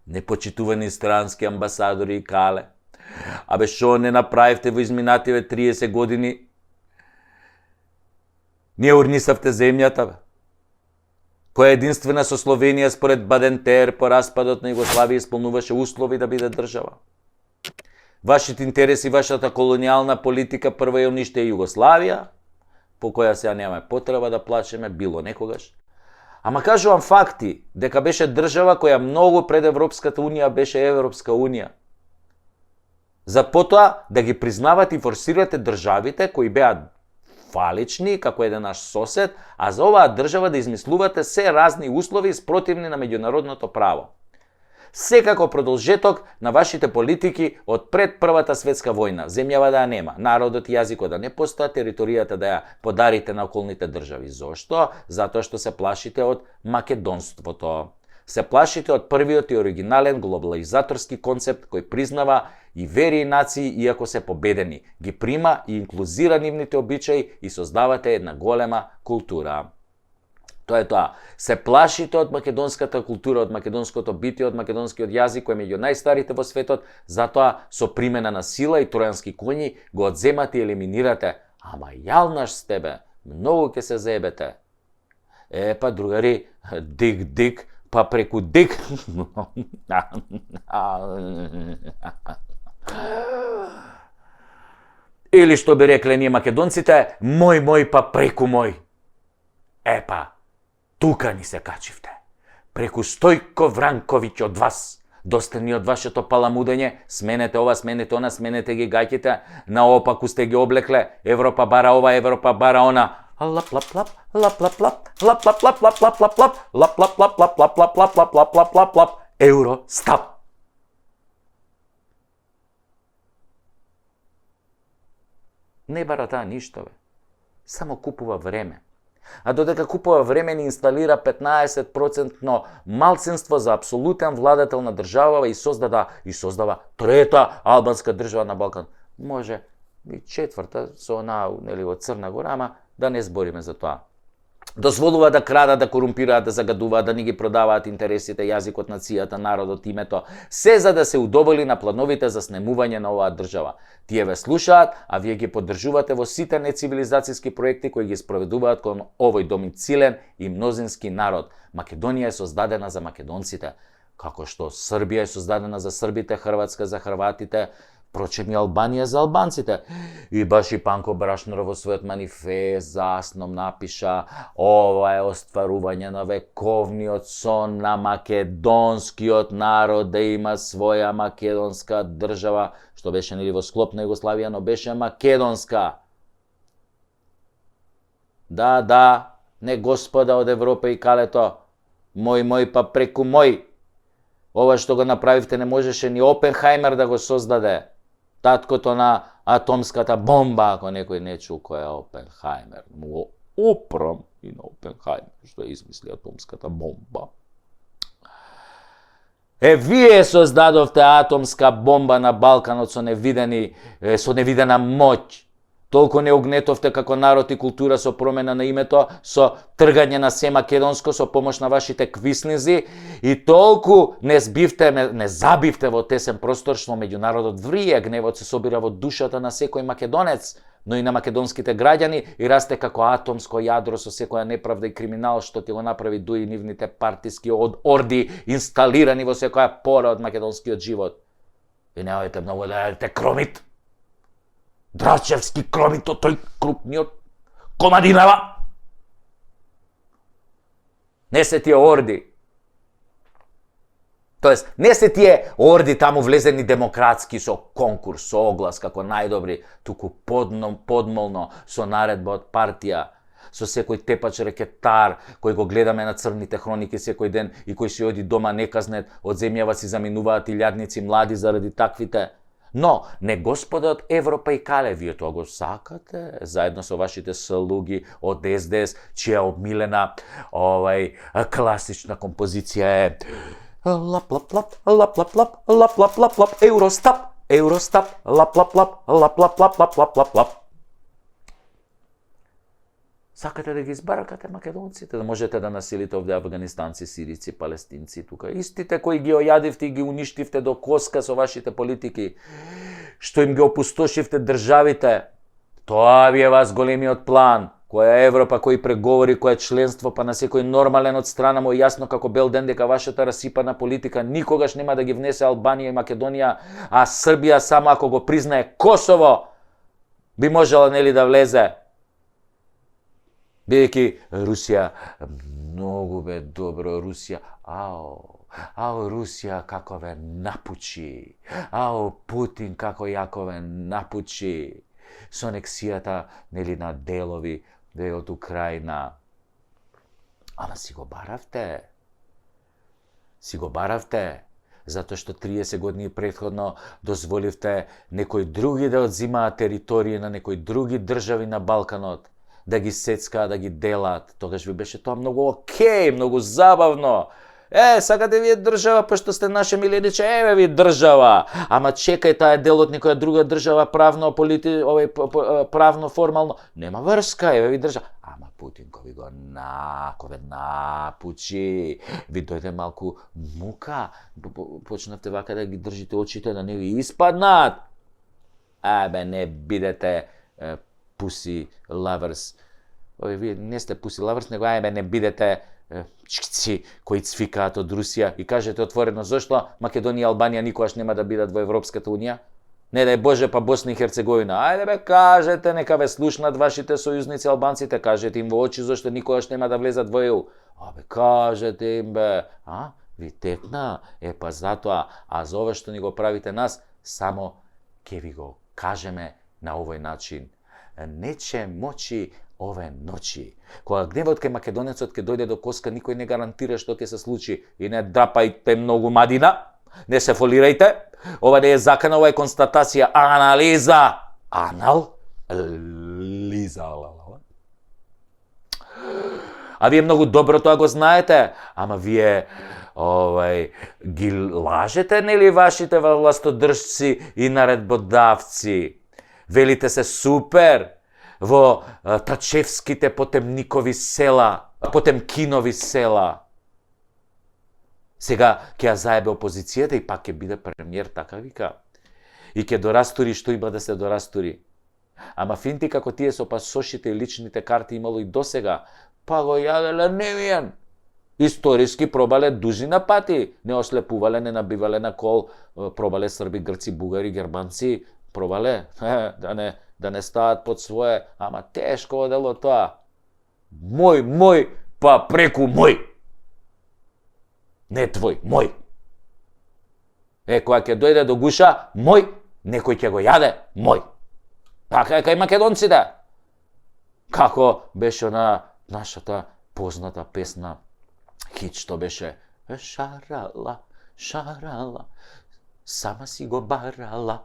Непочитувани странски амбасадори и кале. Абе, шо не направивте во изминативе 30 години? Ние урнисавте земјата, бе. Која единствена со Словенија според Бадентер по распадот на Југославија исполнуваше услови да биде држава. Вашите интереси, вашата колонијална политика прво ја униште Југославија, по која сега нема потреба да плачеме било некогаш. Ама кажувам факти, дека беше држава која многу пред Европската унија беше Европска унија. За потоа да ги признавате и форсирате државите кои беа фалични, како еден наш сосед, а за оваа држава да измислувате се разни услови спротивни на меѓународното право. Секако продолжеток на вашите политики од пред Првата светска војна, земјава да ја нема, народот и јазикот да не постојат, територијата да ја подарите на околните држави. Зошто? Затоа што се плашите од македонството. Се плашите од првиот и оригинален глобализаторски концепт кој признава и вери и нации иако се победени, ги прима и инклузира нивните обичаи и создавате една голема култура. Тоа е тоа. Се плашите од македонската култура, од македонското битие, од македонскиот јазик кој е меѓу најстарите во светот, затоа со примена на сила и тројански коњи го одземате и елиминирате. Ама јалнаш сте, бе, многу ќе се заебете. Па другари, дик, па преку дик. Или што би рекле ние македонците, мој па преку мој. Епа, тука ни се качивте. Преку Стојко Вранковиќ од вас. Доста ни од вашето паламудење, сменете ова, сменете она, сменете ги гаќите, наопаку сте ги облекле, Европа бара ова, Европа бара она. Лап-лап-лап, лап-лап-лап, лап-лап-лап, лап-лап-лап, лап-лап-лап, лап-лап-лап, лап-лап-лап, лап-лап-лап, Евростап. Не бара таа ништо, бе. Само купува време. А додека купува време ни инсталира 15% малцинство за апсолутен владетел на држава и создава трета албанска држава на Балкан. Може и четврта со она, нели, од Црна Гора, ама да не збориме за тоа. Дозволува да крадат, да корумпираат, да загадуваат, да ни ги продаваат интересите, јазикот, нацијата, народот, името, се за да се удоволи на плановите за снемување на оваа држава. Тие ве слушаат, а вие ги поддржувате во сите нецивилизацијски проекти кои ги спроведуваат кон овој домицилен и мнозински народ. Македонија е создадена за македонците, како што Србија е создадена за србите, Хрватска за хрватите, впрочем и Албанија за албанците. И баш и Панко Брашнаров во својот манифест заасном напиша: ова е остварување на вековниот сон на македонскиот народ да има своја македонска држава, што беше нели во склоп на Југославија, но беше македонска. Да, не господа од Европа и калето, мој па преку мој. Ова што го направивте не можеше ни Опенхајмер да го создаде. Таткото на атомската бомба, ако некој не чул кој е Опенхајмер. Му опрам и на Опенхајмер, што измисли атомската бомба. Вие создадовте атомска бомба на Балканот со невидена моќ. Толку не огнетовте како народ и култура со промена на името, со тргање на се македонско, со помош на вашите квиснизи, и толку не забивте во тесен простор што меѓу народот врие, гневот се собира во душата на секој македонец, но и на македонските граѓани, и расте како атомско јадро со секоја неправда и криминал што ти го направи дуи нивните партиски орди инсталирани во секоја пора од македонскиот живот. И неојте многу да јадете кромит. Драчевски кромито, тој крупниот Комадинава. Не се тие орди. Тоест, не се тие орди таму влезени демократски со конкурс, со оглас како најдобри, туку подмолно со наредба од партија, со секој тепач рекетар кој го гледаме на црните хроники секој ден и кој си оди дома неказнет, од земјава си заминуваат илјадници млади заради таквите. Но, не Господот Европа и Кале, вие тоа го сакате, заедно со вашите слуги од СДС, чија обмилена класична композиција е лап лап лап лап лап лап лап лап лап лап Евростап, Евростап, лап лап лап лап лап лап лап лап лап лап. Сакате да ги избаракате македонците, да можете да насилите овде афганистанци, сирици, палестинци тука. Истите кои ги ојадивте и ги уништивте до коска со вашите политики, што им ги опустошивте државите, тоа ви е вас големиот план. Која Европа, кој преговори, која членство, па на секој нормален од страна му јасно како бел ден дека вашата расипана политика никогаш нема да ги внесе Албанија и Македонија, а Србија само ако го признае Косово, би можела нели да влезе. Бидејќи Русија, многу бе добро Русија, ао Русија како ве напучи, ао Путин како јако ве напучи, со анексијата нели на делови од Украина. Ама си го баравте, затоа што 30 години претходно дозволивте некои други да одзимаат територии на некои други држави на Балканот, да ги сецкаат, да ги делат. Тогаш ви беше тоа многу окей, многу забавно. Сакате вие држава, пошто сте наше милениче, еве ви држава. Ама чекај, таа е дел од некоја друга држава, правно, правно, формално. Нема врска, еве ви држава. Ама Путин кој ви го напучи, ви дојде малку мука, почнавте вака да ги држите очите да не ви испаднат. Не бидете pussy lovers. Вие не сте pussy lovers, него не бидете чкци кои цвикаат од Русија и кажете отворено зошто Македонија и Албанија никогаш нема да бидат во Европската Унија? Не дај Боже, па Босна и Херцеговина. Ајде бе, кажете, нека ве слушнат вашите сојузници албанците, кажете им во очи зошто никогаш нема да влезат во ЕУ. Кажете им бе, ви текна, па затоа, за ова што ни го правите нас, само ќе ви го кажеме на овој начин. Нече мочи ове ночи. Кога гневот кај македонецот ќе дојде до коска, никој не гарантира што ќе се случи. И не драпајте многу мадина, не се фолирајте. Ова не е закана, ова е констатација, анализа. Анализа. А вие многу добро тоа го знаете, ама вие ги лажете, нели, вашите властодржци и наредбодавци. Велите се супер во Тачевските Потемкинови села. Сега ќе ја заебе опозицијата и пак ќе биде премиер, така вика. И ќе дорастури што има да се дорастури. Ама финти како тие со пасошите и личните карти имало и досега, па го јаделе невиен. Историски пробале дужина пати. Не ослепувале, не набивале на кол, пробале срби, грци, бугари, германци, пробале, да не стават под свое, ама тешко одело тоа. Мој, па преку мој. Не твој, мој. Кога ќе дојде до гуша, мој, некој ќе го јаде, мој. Така е кај македонците. Како беше на нашата позната песна, хит што беше шарала, сама си го барала.